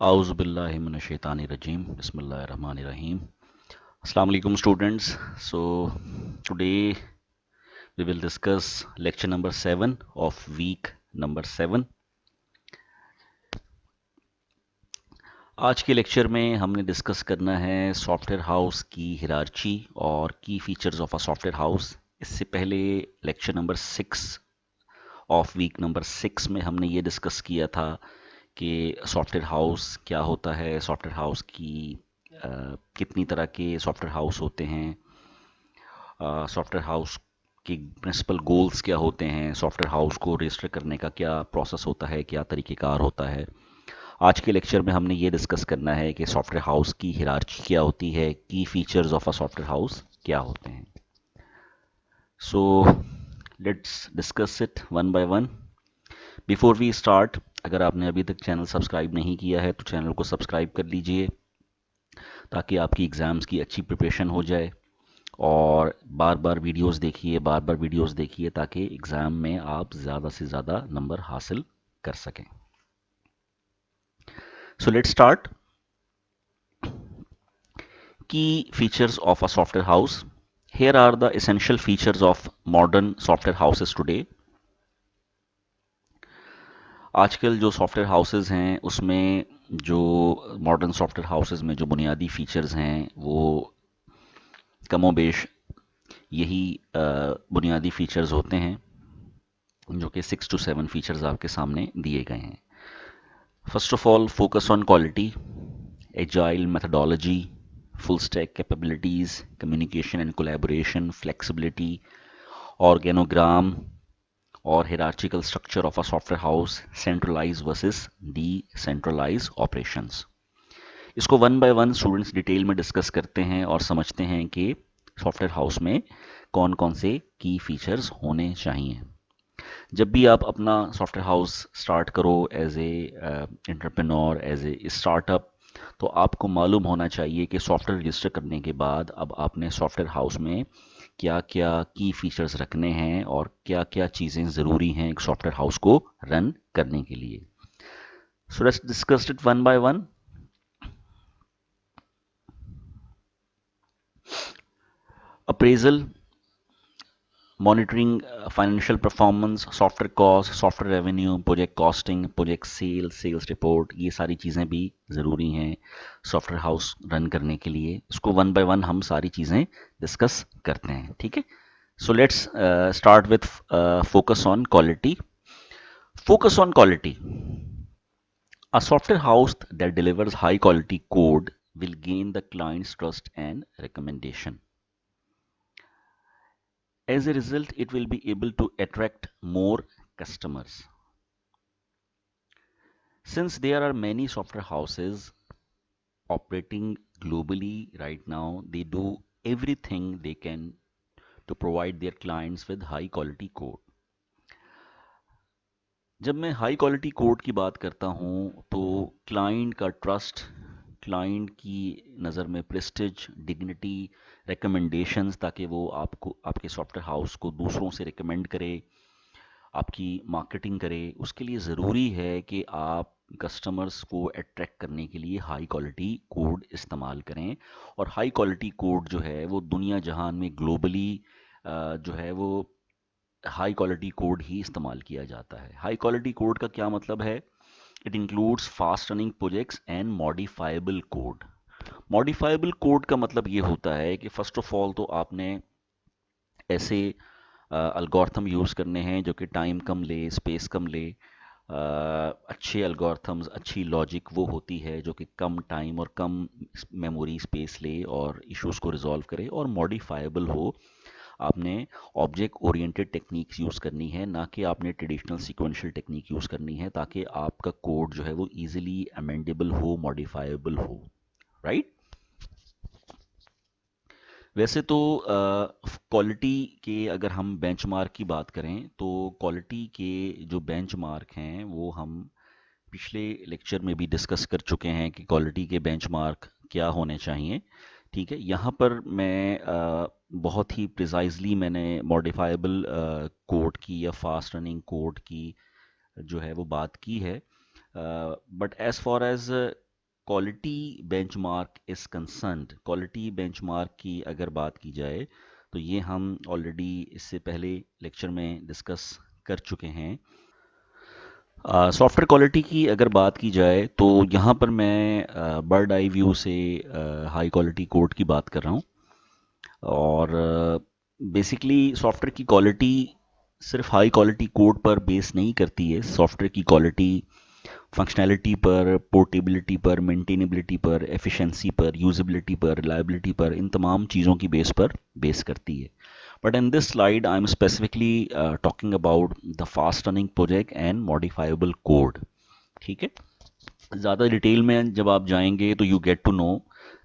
اعوذ باللہ من الشیطان الرجیم بسم اللہ الرحمن الرحیم. السلام علیکم students. So today we will discuss lecture number 7 of week number 7. آج کے لیکچر میں ہم نے ڈسکس کرنا ہے سافٹ ویئر ہاؤس کی ہیرارچی اور key features of a software house. اس سے پہلے lecture number 6 of week number 6 میں ہم نے یہ ڈسکس کیا تھا کہ سافٹ ویئر ہاؤس کیا ہوتا ہے، سافٹ ویئر ہاؤس کی کتنی طرح کے سافٹ ویئر ہاؤس ہوتے ہیں، سافٹ ویئر ہاؤس کی پرنسپل گولز کیا ہوتے ہیں، سافٹ ویئر ہاؤس کو رجسٹر کرنے کا کیا پروسیس ہوتا ہے، کیا طریقہ کار ہوتا ہے. آج کے لیکچر میں ہم نے یہ ڈسکس کرنا ہے کہ سافٹ ویئر ہاؤس کی ہیرارچی کیا ہوتی ہے، کی features of a software house کیا ہوتے ہیں. So let's discuss it one by one. Before we start, اگر آپ نے ابھی تک چینل سبسکرائب نہیں کیا ہے تو چینل کو سبسکرائب کر لیجئے تاکہ آپ کی ایگزامز کی اچھی پریپریشن ہو جائے، اور بار بار ویڈیوز دیکھیے تاکہ ایگزام میں آپ زیادہ سے زیادہ نمبر حاصل کر سکیں. So let start. Key features of a software house. Here are the essential features of modern software houses today. آج کل جو سافٹ ویئر ہاؤسز ہیں اس میں جو ماڈرن سافٹ ویئر ہاؤسز میں جو بنیادی فیچرز ہیں وہ کم و بیش یہی بنیادی فیچرز ہوتے ہیں جو کہ 6 to 7 فیچرز آپ کے سامنے دیے گئے ہیں. First of all, focus on quality, agile methodology, full stack capabilities, communication and collaboration, flexibility, organogram اور hierarchical structure of a software house, centralized versus decentralized operations. اس کو one by one students detail میں discuss کرتے ہیں اور سمجھتے ہیں کہ soft where house میں کون کون سے کی فیچرز ہونے چاہیے. جب بھی آپ اپنا سافٹ ویئر ہاؤس اسٹارٹ کرو as a entrepreneur, as a start up, تو آپ کو معلوم ہونا چاہیے کہ سافٹ ویئر رجسٹر کرنے کے بعد اب آپ نے سافٹ ویئر ہاؤس میں کیا کیا کی فیچرز رکھنے ہیں اور کیا کیا چیزیں ضروری ہیں ایک سافٹ ویئر ہاؤس کو رن کرنے کے لیے. So let's discuss it one by one. Appraisal, monitoring financial performance, software cost, software revenue, project costing, project sales report, یہ ساری چیزیں بھی ضروری ہیں سافٹ ویئر ہاؤس رن کرنے کے لیے. اس کو ون بائی ون ہم ساری چیزیں ڈسکس کرتے ہیں، ٹھیک ہے. So let's start with focus on quality. Focus on quality. A software house that delivers high quality code will gain the client's trust and recommendation. As a result, it will be able to attract more customers. Since there are many software houses operating globally right now, they do everything they can to provide their clients with high quality code. جب میں high quality code کی بات کرتا ہوں تو client کا trust, client کی نظر میں پریسٹیج، ڈگنیٹی، ریکمنڈیشنز، تاکہ وہ آپ کو، آپ کے سافٹ ویئر ہاؤس کو دوسروں سے ریکمینڈ کرے، آپ کی مارکیٹنگ کرے، اس کے لیے ضروری ہے کہ آپ کسٹمرز کو اٹریکٹ کرنے کے لیے ہائی کوالٹی کوڈ استعمال کریں. اور ہائی کوالٹی کوڈ جو ہے وہ دنیا جہان میں گلوبلی جو ہے وہ ہائی کوالٹی کوڈ ہی استعمال کیا جاتا ہے. ہائی کوالٹی کوڈ کا کیا مطلب ہے؟ It includes fast running projects and modifiable code. Modifiable code کا مطلب یہ ہوتا ہے کہ فرسٹ آف آل تو آپ نے ایسے الگورتھم یوز کرنے ہیں جو کہ ٹائم کم لے، اسپیس کم لے. اچھے الگورتھمز، اچھی لاجک وہ ہوتی ہے جو کہ کم ٹائم اور کم میموری اسپیس لے اور ایشوز کو ریزالو کرے اور ماڈیفائبل ہو. آپ نے آبجیکٹ اورینٹیڈ ٹیکنیکس یوز کرنی ہے، نہ کہ آپ نے ٹریڈیشنل سیکوینشل ٹیکنیک یوز کرنی ہے، تاکہ آپ کا کوڈ جو ہے وہ ایزیلی امینڈیبل ہو، ماڈیفائبل ہو، رائٹ؟ ویسے تو کوالٹی کے اگر ہم بینچ مارک کی بات کریں تو کوالٹی کے جو بینچ مارک ہیں وہ ہم پچھلے لیکچر میں بھی ڈسکس کر چکے ہیں کہ کوالٹی کے بینچ مارک کیا ہونے چاہیے، ٹھیک ہے. یہاں پر میں بہت ہی پریزائزلی میں نے ماڈیفائبل کوڈ کی یا فاسٹ رننگ کوڈ کی جو ہے وہ بات کی ہے. But as far as quality benchmark is concerned, quality benchmark کی اگر بات کی جائے تو یہ ہم آلریڈی اس سے پہلے لیکچر میں ڈسکس کر چکے ہیں. سافٹ ویئر کوالٹی کی اگر بات کی جائے تو یہاں پر میں برڈ آئی ویو سے ہائی کوالٹی کوڈ کی بات کر رہا ہوں. اور بیسکلی سافٹ ویئر کی کوالٹی صرف ہائی کوالٹی کوڈ پر بیس نہیں کرتی ہے. سافٹ ویئر کی کوالٹی فنکشنالٹی پر، پورٹیبلٹی پر، مینٹینیبلٹی پر، ایفیشنسی پر، یوزبلٹی پر، ریلائبلٹی پر، ان تمام چیزوں کی بیس پر بیس کرتی ہے. But in this slide I am specifically talking about the fast running project and modifiable code. ٹھیک ہے، زیادہ ڈیٹیل میں جب آپ جائیں گے تو یو گیٹ ٹو نو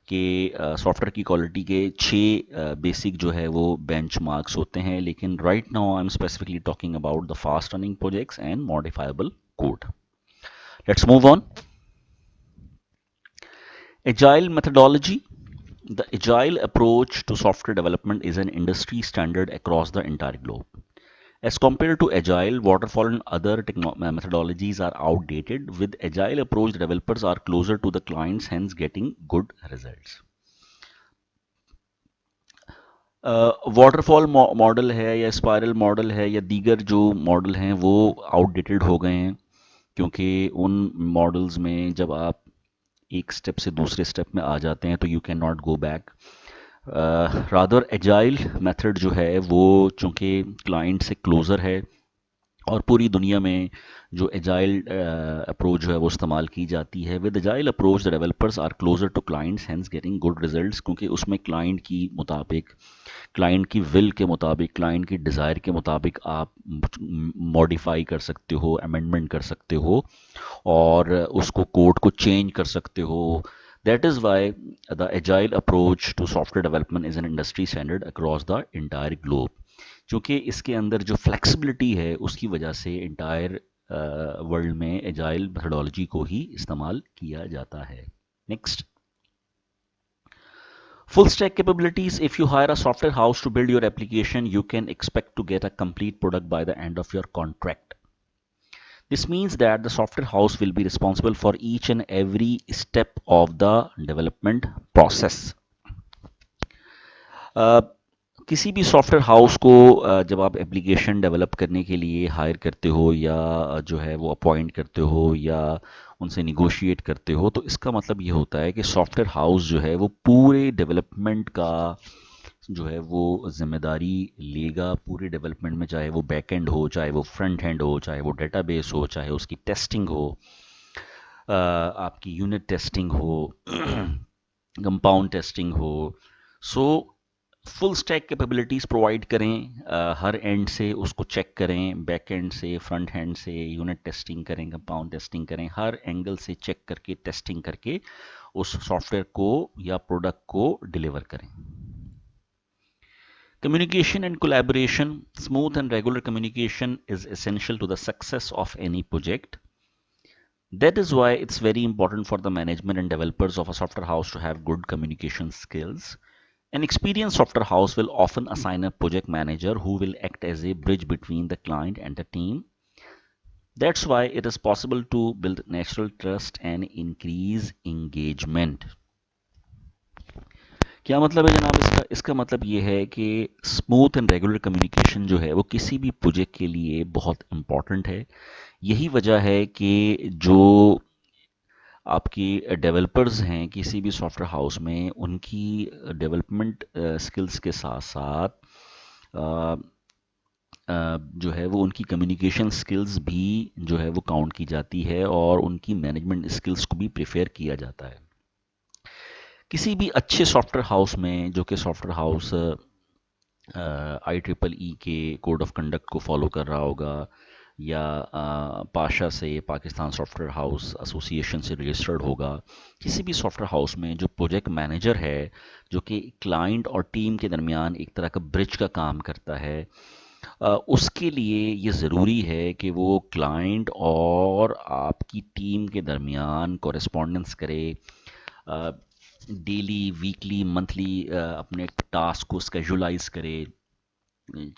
کہ سافٹ ویئر کی کوالٹی کے 6 بیسک جو ہے وہ بینچ مارکس ہوتے ہیں. لیکن right now I am specifically talking about the fast running projects and modifiable code. Let's move on. Agile methodology. The agile approach to software development is an industry standard across the entire globe. As compared to agile, waterfall and other methodologies are outdated. With agile approach, developers are closer to the clients, hence getting good results. Water fall model ہے یا spiral model ہے یا دیگر جو model ہیں وہ out dated ہو گئے ہیں، کیونکہ ان ماڈلز میں جب آپ ایک سٹیپ سے دوسرے سٹیپ میں آ جاتے ہیں تو you can not go back. Rather agile method جو ہے وہ چونکہ کلائنٹ سے کلوزر ہے، اور پوری دنیا میں جو ایجائل اپروچ جو ہے وہ استعمال کی جاتی ہے. With agile approach the developers are closer to clients hence getting good results, کیونکہ اس میں کلائنٹ کی مطابق، کلائنٹ کی ول کے مطابق، کلائنٹ کی ڈیزائر کے مطابق آپ ماڈیفائی کر سکتے ہو، امینڈمنٹ کر سکتے ہو، اور اس کو کوڈ کو چینج کر سکتے ہو. That is why the agile approach to software development is an industry standard across the entire globe. چونکہ اس کے اندر جو فلیکسیبلٹی ہے اس کی وجہ سے انٹائر ورلڈ میں ایجائل میتھڈالوجی کو ہی استعمال کیا جاتا ہے. Next, full stack capabilities. If you hire a software house to build your application, you can expect to get a complete product by the end of your contract. This means that the software house will be responsible for each and every step of the development process. کسی بھی soft where house کو جب آپ application develop کرنے کے لیے higher کرتے ہو یا جو ہے وہ اپوائنٹ کرتے ہو یا ان سے نیگوشیٹ کرتے ہو، تو اس کا مطلب یہ ہوتا ہے کہ سافٹ ویئر ہاؤس جو ہے وہ پورے ڈیولپمنٹ کا جو ہے وہ ذمہ داری لے گا. پورے ڈیولپمنٹ میں چاہے وہ بیک اینڈ ہو، چاہے وہ فرنٹ اینڈ ہو، چاہے وہ ڈیٹا بیس ہو، چاہے اس کی ٹیسٹنگ ہو، آپ کی یونٹ ٹیسٹنگ ہو، کمپاؤنڈ ٹیسٹنگ ہو. سو فل اسٹیک کیپیبلٹیز پرووائڈ کریں، ہر اینڈ سے اس کو چیک کریں، بیک اینڈ سے، فرنٹ اینڈ سے یونٹ ٹیسٹنگ کریں، کمپاؤنڈ ٹیسٹنگ کریں، ہر اینگل سے چیک کر کے ٹیسٹنگ کر کے اس سافٹ ویئر کو یا پروڈکٹ کو ڈیلیور کریں. Communication and collaboration. Smooth and regular communication is essential to the success of any project. That is why it's very important for the management and developers of a software house to have good communication skills. An experienced software house will often assign a project manager who will act as a bridge between the client and the team. That's why it is possible to build natural trust and increase engagement. کیا مطلب ہے جناب اس کا؟ اس کا مطلب یہ ہے کہ اسموتھ اینڈ ریگولر کمیونیکیشن جو ہے وہ کسی بھی پروجیکٹ کے لیے بہت امپورٹنٹ ہے. یہی وجہ ہے کہ جو آپ کی ڈیولپرز ہیں کسی بھی سافٹ ویئر ہاؤس میں، ان کی ڈیولپمنٹ سکلز کے ساتھ ساتھ جو ہے وہ ان کی کمیونیکیشن سکلز بھی جو ہے وہ کاؤنٹ کی جاتی ہے، اور ان کی مینجمنٹ سکلز کو بھی پریفیئر کیا جاتا ہے. کسی بھی اچھے سافٹ ویئر ہاؤس میں، جو کہ سافٹ ویئر ہاؤس IEEE کے کوڈ آف کنڈکٹ کو فالو کر رہا ہوگا، یا پاشا سے، پاکستان سافٹ ویئر ہاؤس ایسوسی ایشن سے رجسٹرڈ ہوگا، کسی بھی سافٹ ویئر ہاؤس میں جو پروجیکٹ مینیجر ہے، جو کہ کلائنٹ اور ٹیم کے درمیان ایک طرح کا برج کا کام کرتا ہے، اس کے لیے یہ ضروری ہے کہ وہ کلائنٹ اور آپ کی ٹیم کے درمیان کورسپونڈنس کرے، ڈیلی، ویکلی، منتھلی اپنے ٹاسک کو اسکیجولائز کرے،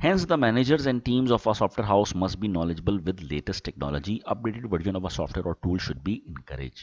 Hence, the managers and teams of a software house must be knowledgeable with latest technology. Updated version of a software or tool should be encouraged.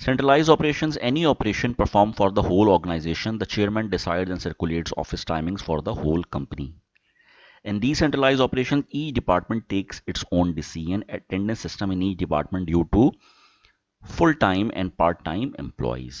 Centralized operations, any operation performed for the whole organization. The chairman decides and circulates office timings for the whole company. In decentralized operations, each department takes its own decision. Attendance system in each department due to full-time and part-time employees.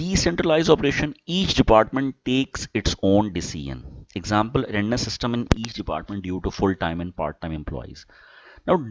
Decentralized operation, each department takes its own decision. Example, attendance system in each department due to full-time and part-time employees. Now,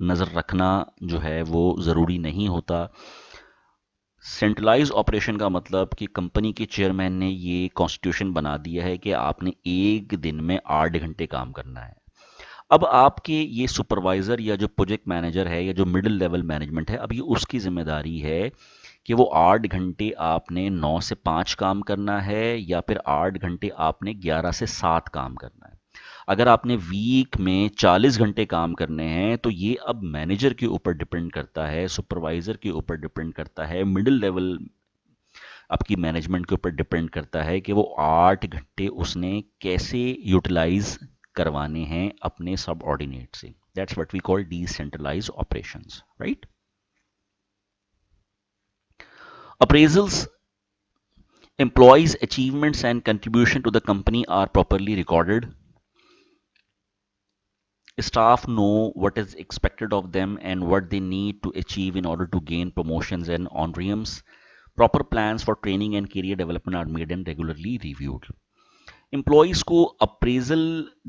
نظر رکھنا جو ہے وہ ضروری نہیں ہوتا. Centralise operation کا مطلب کہ کمپنی کے چیئرمین نے یہ کانسٹیٹیوشن بنا دیا ہے کہ آپ نے ایک دن میں 8 گھنٹے کام کرنا ہے. اب آپ کے یہ سپروائزر یا جو پروجیکٹ مینیجر ہے یا جو مڈل لیول مینجمنٹ ہے، اب یہ اس کی ذمہ داری ہے کہ وہ 8 گھنٹے آپ نے 9 سے 5 کام کرنا ہے یا پھر 8 گھنٹے آپ نے 11 سے 7 کام کرنا ہے. اگر آپ نے ویک میں 40 گھنٹے کام کرنے ہیں تو یہ اب مینیجر کے اوپر ڈپینڈ کرتا ہے، سپروائزر کے اوپر ڈپینڈ کرتا ہے، مڈل لیول آپ کی مینجمنٹ کے اوپر ڈپینڈ کرتا ہے کہ وہ 8 گھنٹے اس نے کیسے یوٹیلائز کروانے ہیں اپنے سب آرڈینیٹ سے. That's what we call decentralize operations, right. Appraisals employees achievements and contribution to the company are properly recorded. Staff know what is expected of them and what they need to achieve in order to gain promotions and honorariums. Proper plans for training and career development are made and regularly reviewed. Employees کو appraisal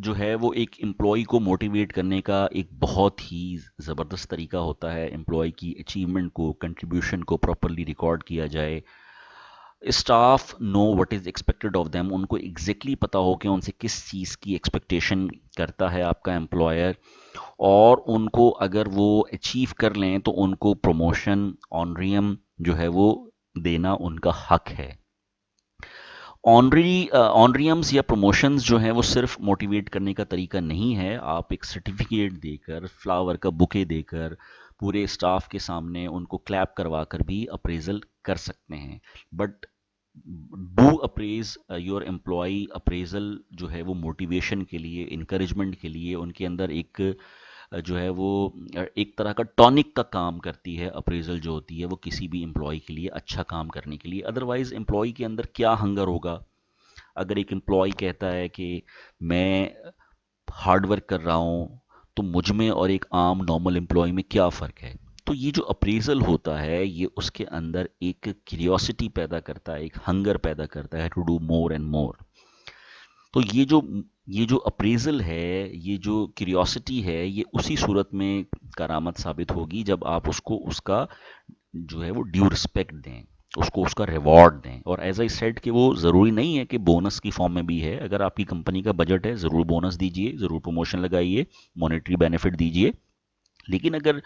جو ہے وہ ایک employee کو motivate کرنے کا ایک بہت ہی زبردست طریقہ ہوتا ہے. امپلائی کی اچیومنٹ کو، کنٹریبیوشن کو پراپرلی ریکارڈ کیا جائے. Staff know what is expected of them, ان کو ایگزیکٹلی پتہ ہو کہ ان سے کس چیز کی ایکسپیکٹیشن کرتا ہے آپ کا امپلائر، اور ان کو اگر وہ اچیو کر لیں تو ان کو پروموشن آنریم جو ہے وہ دینا ان کا حق ہے. آنریمز یا پروموشنز جو ہیں وہ صرف موٹیویٹ کرنے کا طریقہ نہیں ہے. آپ ایک سرٹیفکیٹ دے کر، فلاور کا بکے دے کر، پورے اسٹاف کے سامنے ان کو کلیپ کروا کر بھی اپریزل کر سکتے ہیں. But do appraise your employee. Appraisal جو ہے وہ موٹیویشن کے لیے، انکریجمنٹ کے لیے، ان کے اندر ایک جو ہے وہ ایک طرح کا ٹونک کا کام کرتی ہے. اپریزل جو ہوتی ہے وہ کسی بھی امپلائی کے لیے اچھا کام کرنے کے لیے. ادروائز امپلائی کے اندر کیا ہنگر ہوگا؟ اگر ایک امپلائی کہتا ہے کہ میں ہارڈ ورک کر رہا ہوں، تو مجھ میں اور ایک عام نارمل امپلائی میں کیا فرق ہے؟ تو یہ جو اپریزل ہوتا ہے یہ اس کے اندر ایک کیوریوسٹی پیدا کرتا ہے، ایک ہنگر پیدا کرتا ہے to do more and more. تو یہ جو اپریزل ہے، یہ جو کیوریوسٹی ہے، یہ اسی صورت میں کارآمد ثابت ہوگی جب آپ اس کو اس کا جو ہے وہ ڈیو رسپیکٹ دیں، اس کو اس کا ریوارڈ دیں. اور ایز آئی سیڈ کہ وہ ضروری نہیں ہے کہ بونس کی فارم میں بھی ہے. اگر آپ کی کمپنی کا بجٹ ہے ضرور بونس دیجئے، ضرور پروموشن لگائیے، مانیٹری بینیفٹ دیجئے. لیکن اگر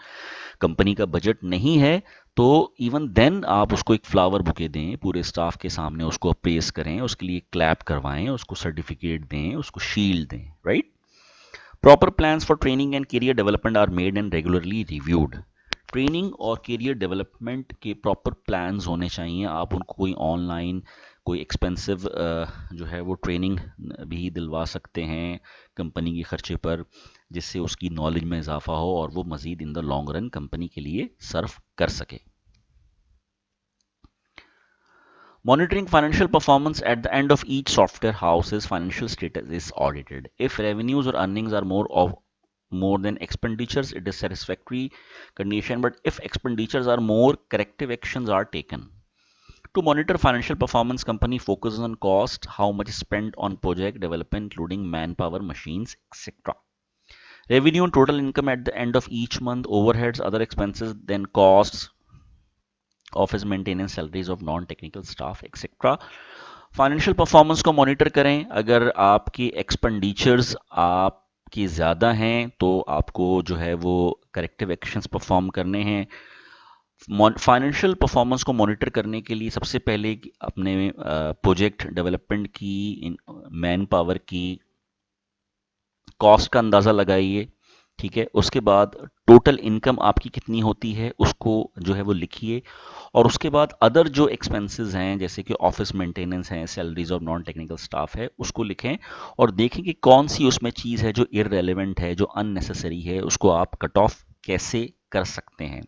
کمپنی کا بجٹ نہیں ہے تو ایون دین آپ اس کو ایک فلاور بکے دیں، پورے اسٹاف کے سامنے اس کو اپریز کریں، اس کے لیے کلیپ کروائیں، اس کو سرٹیفکیٹ دیں، اس کو شیلڈ دیں، right. Proper plans for training and career development are made and regularly reviewed. Training اور کیریئر ڈیولپمنٹ کے پراپر پلانز ہونے چاہیے. آپ ان کو کوئی آن لائن کوئی ایکسپینسو جو ہے وہ ٹریننگ بھی دلوا سکتے ہیں کمپنی کے خرچے پر، جس سے اس کی نالج میں اضافہ ہو اور وہ مزید ان دا لانگ رن کمپنی کے لیے سرو کر سکے. Monitoring financial performance at the end of each software house's financial status is audited. If revenues or earnings are more than expenditures, it is satisfactory condition. But if expenditures are more, corrective actions are taken. To monitor financial performance, company focuses on cost, how much is spent on project development, including manpower, machines, etc. Revenue and total income at the end of each month, overheads, other expenses, then costs, office maintenance, salaries of non technical staff etcetera. Financial performance کو monitor کریں. اگر آپ کی expenditures آپ کی زیادہ ہیں تو آپ کو جو ہے وہ کریکٹیو ایکشنز پرفارم کرنے ہیں. فائنینشیل پرفارمنس کو مانیٹر کرنے کے لیے سب سے پہلے اپنے پروجیکٹ ڈیولپمنٹ کی، مین پاور کی کاسٹ کا اندازہ لگائیے. ٹھیک ہے، اس کے بعد ٹوٹل انکم آپ کی کتنی ہوتی ہے اس کو جو ہے وہ لکھیے. اور اس کے بعد ادر جو ایکسپنسز ہیں جیسے کہ آفس مینٹیننس ہیں، سیلریز اور نان ٹیکنیکل اسٹاف ہے، اس کو لکھیں اور دیکھیں کہ کون سی اس میں چیز ہے جو ارریلیونٹ ہے، جو ان نیسیسری ہے، اس کو آپ کٹ آف کیسے کر سکتے ہیں.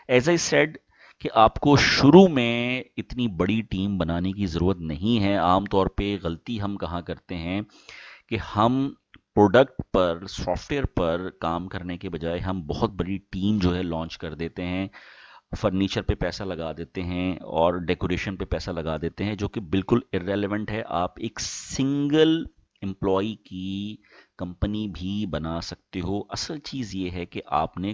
ایز آئی سیڈ کہ آپ کو شروع میں اتنی بڑی ٹیم بنانے کی ضرورت نہیں ہے. عام طور پہ غلطی ہم کہاں کرتے ہیں کہ ہم پروڈکٹ پر، سافٹ ویئر پر کام کرنے کے بجائے ہم بہت بڑی ٹیم جو ہے لانچ کر دیتے ہیں، فرنیچر پہ پیسہ لگا دیتے ہیں اور ڈیکوریشن پہ پیسہ لگا دیتے ہیں، جو کہ بالکل ارریلیونٹ ہے. آپ ایک سنگل امپلائی کی کمپنی بھی بنا سکتے ہو. اصل چیز یہ ہے کہ آپ نے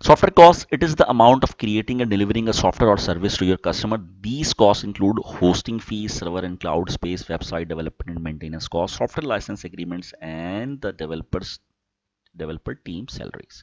Software costs, it is the amount of creating and delivering a software or service to your customer. These costs include hosting fees, server and cloud space, website development and maintenance costs, software license agreements, and the developer team salaries.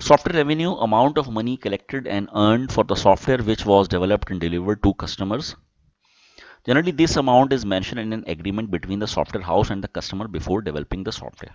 Software revenue, amount of money collected and earned for the software which was developed and delivered to customers. Generally, this amount is mentioned in an agreement between the software house and the customer before developing the software.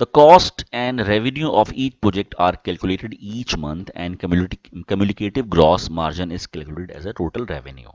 the cost and revenue of each project are calculated each month, and cumulative gross margin is calculated as a total revenue.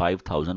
5,000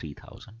3,000।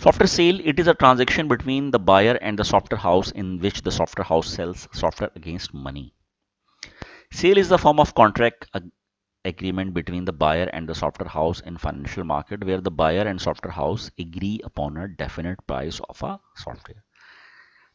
Software sale, it is a transaction between the buyer and the software house in which the software house sells software against money. Sale is the form of contract agreement between the buyer and the software house in financial market, where the buyer and software house agree upon a definite price of a software.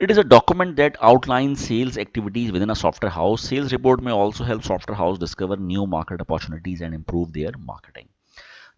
it is a document that outlines sales activities within a software house. Sales report may also help software house discover new market opportunities and improve their marketing.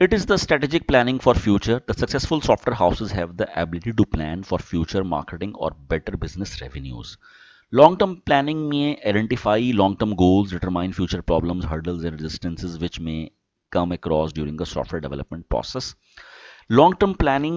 it is the strategic planning for future. The successful software houses have the ability to plan for future marketing or better business revenues. Long-term planning may identify long-term goals, determine future problems, hurdles, and resistances which may come across during the software development process. Long-term planning